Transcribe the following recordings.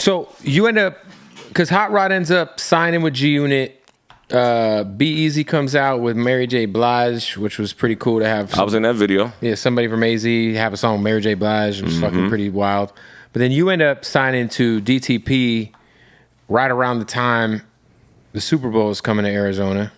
So you end up, because Hot Rod ends up signing with G Unit. Be Easy comes out with Mary J. Blige, which was pretty cool to have. I was in that video. Yeah, somebody from AZ have a song with Mary J. Blige. It was fucking pretty wild. But then you end up signing to DTP right around the time the Super Bowl is coming to Arizona.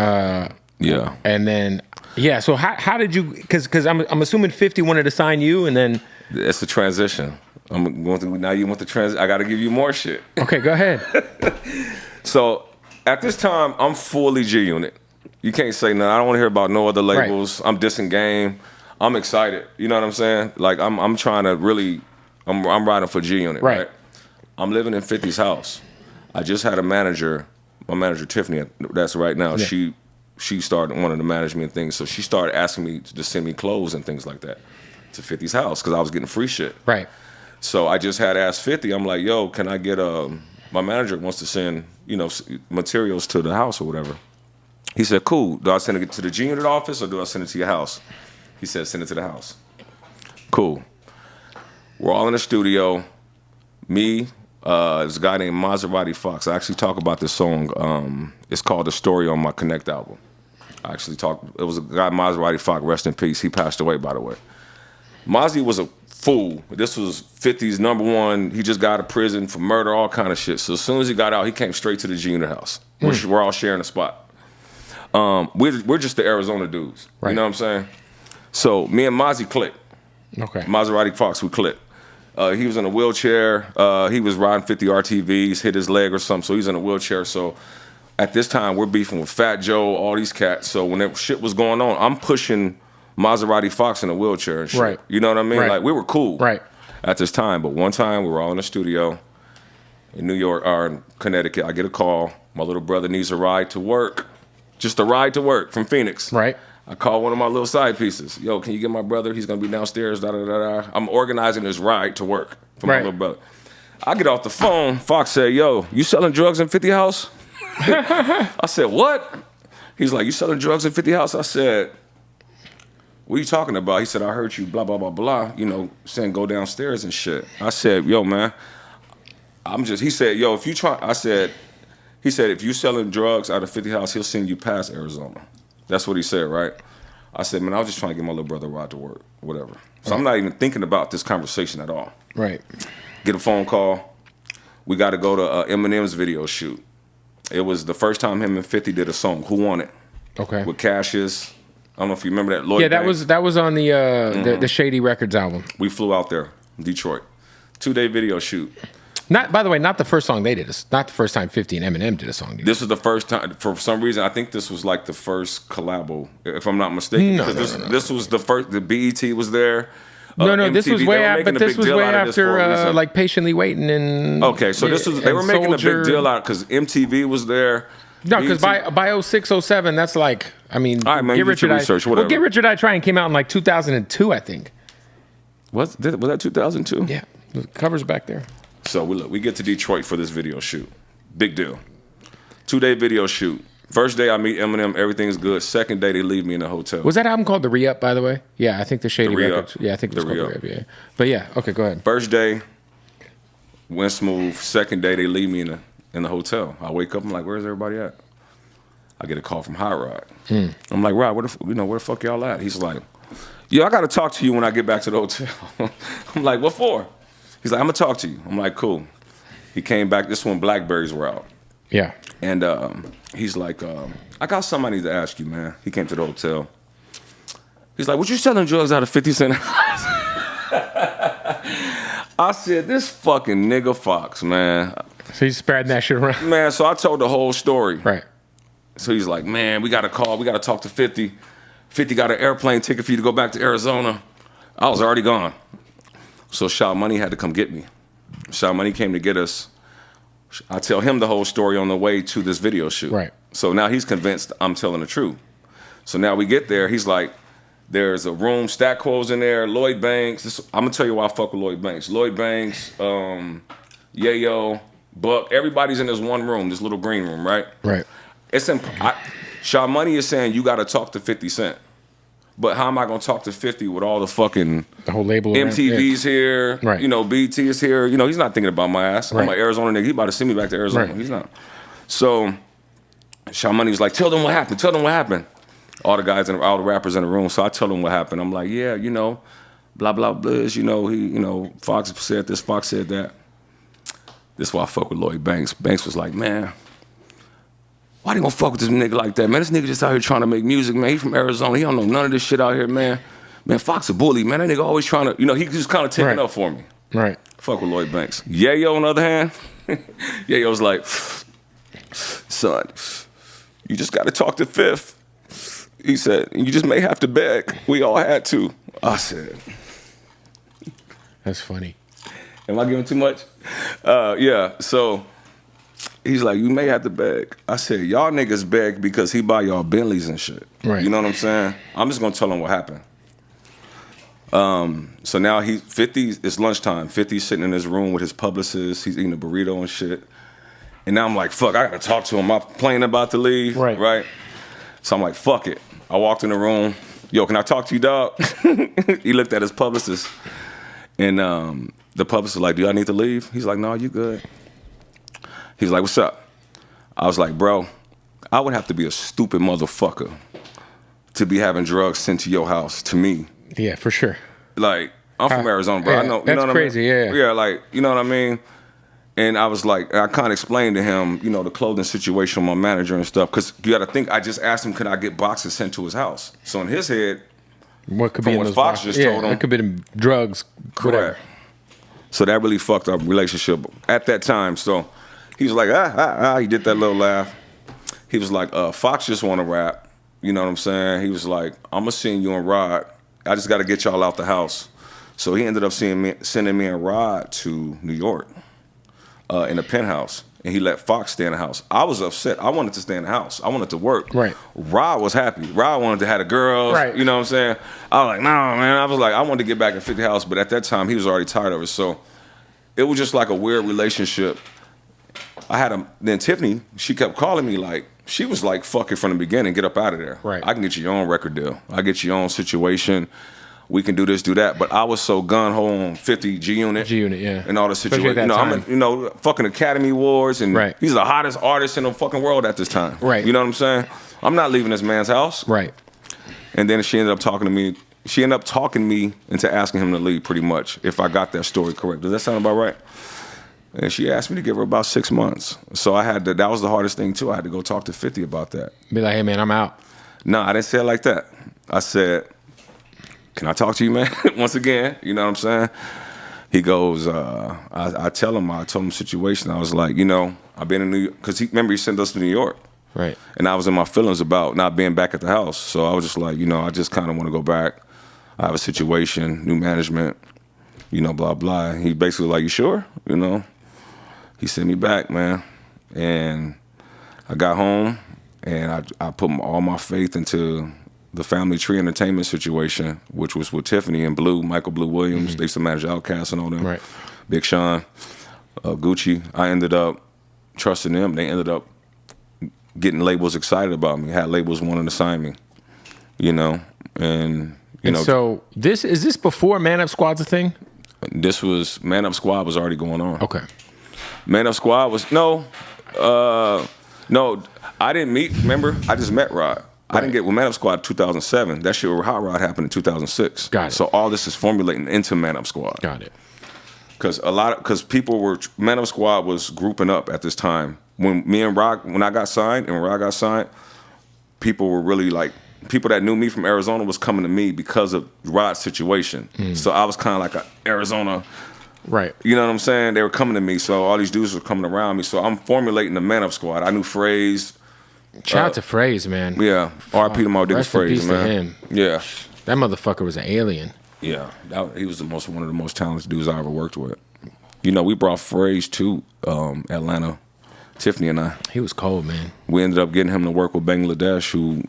Yeah. And then, yeah, so how did you, because I'm assuming 50 wanted to sign you, and then. It's a transition. I'm going through, now you want the transition. I got to give you more shit. Okay, go ahead. So at this time, I'm fully G Unit. You can't say nothing. I don't want to hear about no other labels. Right. I'm dissing game. I'm excited. You know what I'm saying? Like I'm trying to really, I'm riding for G Unit. Right. I'm living in 50's house. I just had a manager, my manager Tiffany, that's right now. Yeah. She started wanting to manage me and things. So she started asking me to send me clothes and things like that to 50's house because I was getting free shit. Right. So I just had asked 50. I'm like, yo, can I get my manager wants to send, materials to the house or whatever. He said, cool. Do I send it to the G Unit office or do I send it to your house? He said, send it to the house. Cool. We're all in the studio. Me, there's a guy named Maserati Fox. I actually talk about this song. It's called The Story on my Connect album. I actually it was a guy, Maserati Fox, rest in peace. He passed away, by the way. Mozzie was a fool. This was 50's #1. He just got out of prison for murder, all kind of shit. So as soon as he got out, he came straight to the G Unit house. We're all sharing a spot. We're just the Arizona dudes. Right. You know what I'm saying? So me and Mozzie clicked. Okay. Maserati Fox, we clicked. He was in a wheelchair. He was riding 50 RTVs, hit his leg or something, so he's in a wheelchair. So at this time, we're beefing with Fat Joe, all these cats. So when that shit was going on, I'm pushing Maserati Fox in a wheelchair and shit. Right. You know what I mean? Right. Like, we were cool at this time. But one time, we were all in the studio in New York, or in Connecticut. I get a call. My little brother needs a ride to work. Just a ride to work from Phoenix. Right. I call one of my little side pieces. Yo, can you get my brother? He's going to be downstairs, da-da-da-da. I'm organizing this ride to work for my little brother. I get off the phone. Fox said, yo, you selling drugs in 50 House? I said, what? He's like, you selling drugs in 50 House? I said, what are you talking about? He said, I heard you blah, blah, blah, blah, saying go downstairs and shit. I said, yo, man, he said, yo, if you try, he said, if you selling drugs out of 50 House, he'll send you past Arizona. That's what he said, right? I said, man, I was just trying to get my little brother a ride to work, whatever. So I'm not even thinking about this conversation at all. Right. Get a phone call. We got to go to Eminem's video shoot. It was the first time him and 50 did a song, Who Want It? Okay. With Cassius. I don't know if you remember that. Lloyd Banks. that was on the Shady Records album. We flew out there, Detroit. 2-day video shoot. By the way, not the first song they did. It's not the first time 50 and Eminem did a song together. This was the first time. For some reason, I think this was like the first collabo, if I'm not mistaken. No, this was the first. The BET was there. No, MTV, this was way after. But this was way after, like Patiently Waiting and. Okay, so this was they were making Soldier. A big deal out because MTV was there. No, because by 06, 07, that's like, I mean, all right, man, Get Richard research, whatever. Well, Get Rich or Die Trying came out in like 2002, I think. Was that 2002? Yeah, the cover's back there. So we get to Detroit for this video shoot. Big deal. 2-day video shoot. First day I meet Eminem, everything's good. Second day they leave me in a hotel. Was that album called The Re-Up, by the way? Yeah, I think the Shady Records. Yeah, I think it was called The Re-Up. Yeah. But yeah, okay, go ahead. First day went smooth. Second day they leave me in the hotel. I wake up, I'm like, where's everybody at? I get a call from Hot Rod. I'm like, Rod, where the fuck y'all at? He's like, yo, I gotta talk to you when I get back to the hotel. I'm like, what for? He's like, I'm gonna talk to you. I'm like, cool. He came back. This one, Blackberries were out. Yeah. And he's like, I got something I need to ask you, man. He came to the hotel. He's like, what you selling drugs out of 50 cent? I said, this fucking nigga Fox, man. So he's spreading that shit around. Man, so I told the whole story. Right. So he's like, man, we got to call. We got to talk to 50. 50 got an airplane ticket for you to go back to Arizona. I was already gone. So Shaw Money had to come get me. Shaw Money came to get us. I tell him the whole story on the way to this video shoot. Right. So now he's convinced I'm telling the truth. So now we get there. He's like, there's a room, Stat Quo's in there, Lloyd Banks. I'm going to tell you why I fuck with Lloyd Banks. Lloyd Banks, Yayo, Buck. Everybody's in this one room, this little green room, right? Right. Shaw Money is saying you got to talk to 50 Cent. But how am I gonna talk to 50 with all the fucking the whole label MTV's here, right? You know, BT is here. You know, he's not thinking about my ass. Right. I'm an Arizona nigga. He about to send me back to Arizona. Right. He's not. So, Shaw Money was like, "Tell them what happened. Tell them what happened." All the guys and all the rappers in the room. So I tell them what happened. I'm like, "Yeah, you know, blah blah blah. You know, Fox said this, Fox said that." This is why I fuck with Lloyd Banks. Banks was like, "Man, why they gonna fuck with this nigga like that, man? This nigga just out here trying to make music, man. He from Arizona. He don't know none of this shit out here, man. Man, Fox a bully, man. That nigga always trying to, he just kind of taking up for me." Right. Fuck with Lloyd Banks. Yayo, on the other hand, Yayo's like, "Son, you just got to talk to Fifth." He said, "You just may have to beg. We all had to." I said, "That's funny." Am I giving too much? Yeah. So he's like, "You may have to beg." I said, "Y'all niggas beg because he buy y'all Bentleys and shit." Right. You know what I'm saying? I'm just gonna tell him what happened. So now 50, it's lunchtime. 50's sitting in his room with his publicist. He's eating a burrito and shit. And now I'm like, fuck, I gotta talk to him. My plane about to leave. Right. So I'm like, fuck it. I walked in the room. "Yo, can I talk to you, dog?" He looked at his publicist. And the publicist was like, "Do I need to leave?" He's like, "No, you good." He was like, "What's up?" I was like, "Bro, I would have to be a stupid motherfucker to be having drugs sent to your house, to me." Yeah, for sure. Like, I'm from Arizona, bro. Yeah, I know. that's crazy, I mean? Yeah, like, you know what I mean? And I was like, I kind of explained to him, the clothing situation with my manager and stuff. Because you got to think, I just asked him, could I get boxes sent to his house? So in his head, what could from be what in those Fox boxes? just told him. It could be drugs. Correct. Whatever. So that really fucked our relationship at that time. So he was like, he did that little laugh. He was like, Fox just want to rap. You know what I'm saying? He was like, "I'm going to send you and Rod. I just got to get y'all out the house." So he ended up sending me and Rod to New York in a penthouse. And he let Fox stay in the house. I was upset. I wanted to stay in the house. I wanted to work. Right. Rod was happy. Rod wanted to have the girls. Right. You know what I'm saying? I was like, "Nah, man." I was like, I wanted to get back in 50 house. But at that time, he was already tired of it. So it was just like a weird relationship. Then Tiffany, she kept calling me like, she was like, "Fuck it from the beginning. Get up out of there. Right. I can get you your own record deal. I get your own situation. We can do this, do that." But I was so gun-ho on 50 G-Unit. Yeah. And all the situations. I'm fucking Academy Awards. And he's the hottest artist in the fucking world at this time. Right. You know what I'm saying? I'm not leaving this man's house. Right. And then she ended up talking to me. She ended up talking me into asking him to leave, pretty much, if I got that story correct. Does that sound about right? And she asked me to give her about 6 months. So that was the hardest thing, too. I had to go talk to 50 about that. Be like, "Hey, man, I'm out." No, I didn't say it like that. I said, "Can I talk to you, man?" Once again, you know what I'm saying? He goes, I told him the situation. I was like, I've been in New York. Because he sent us to New York. Right. And I was in my feelings about not being back at the house. So I was just like, I just kind of want to go back. I have a situation, new management, blah, blah. He basically was like, "You sure?" He sent me back, man. And I got home, and I put all my faith into the Family Tree Entertainment situation, which was with Tiffany and Michael Blue Williams. They used to manage Outkast and all them. Right. Big Sean, Gucci. I ended up trusting them. They ended up getting labels excited about me. Had labels wanting to sign me, and so is this before ManUp Squad's a thing? This was ManUp Squad was already going on. Okay. ManUp Squad was no. I didn't meet. Remember, I just met Rod. I didn't get ManUp Squad 2007. That shit with Hot Rod happened in 2006. Got it. So all this is formulating into ManUp Squad. Got it. Because people were ManUp Squad was grouping up at this time. When I got signed and Rod got signed, people were really like, people that knew me from Arizona was coming to me because of Rod's situation. So I was kind of like an Arizona. Right. You know what I'm saying? They were coming to me, so all these dudes were coming around me. So I'm formulating the ManUp Squad. I knew Phrase. Shout out to Phrase, man. Yeah. R.I.P. to my nigga Phrase, man. To him. Yeah. That motherfucker was an alien. Yeah. He was one of the most talented dudes I ever worked with. We brought Phrase to Atlanta, Tiffany and I. He was cold, man. We ended up getting him to work with Bangladesh, who,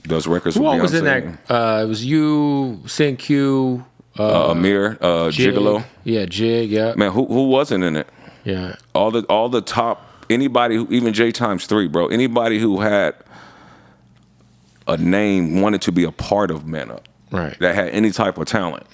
does records with Beyonce. Who was in that? It was you, Sin Q, Amir, Gigolo. Yeah, Jig, yeah. Man, who wasn't in it? Yeah. All the top, anybody who, even J times 3, bro, anybody who had a name wanted to be a part of ManUp. Right. that had any type of talent.